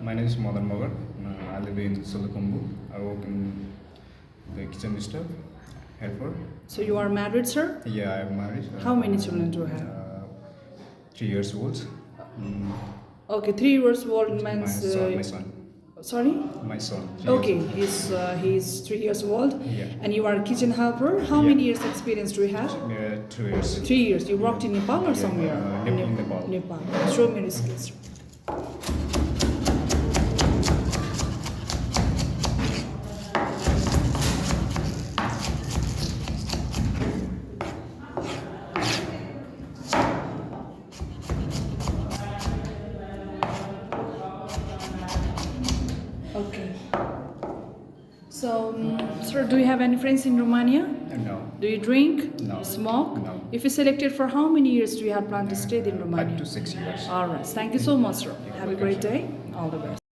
My name is Madan Magar. I live in Sulukumbu. I work in the kitchen staff, helper. So you are married, sir? Yeah, I am married. How many children do you have? 3 years old. Okay, 3 years old My means. son. My son. Sorry? My son. 3 years Okay, old. he's 3 years old. Yeah. And you are a kitchen helper. How Yeah. many years experience do you have? 2 years. 3 years. You worked in Nepal or Yeah, somewhere? in Nepal. Nepal. Show me the skills. Okay. So, sir, do you have any friends in Romania? No. Do you drink? No. Smoke? No. If you selected, for how many years do you have planned to stay in 5 Romania? to 6 years. All right. Thank you so much, sir. Have a welcome, great sir. day. All the best.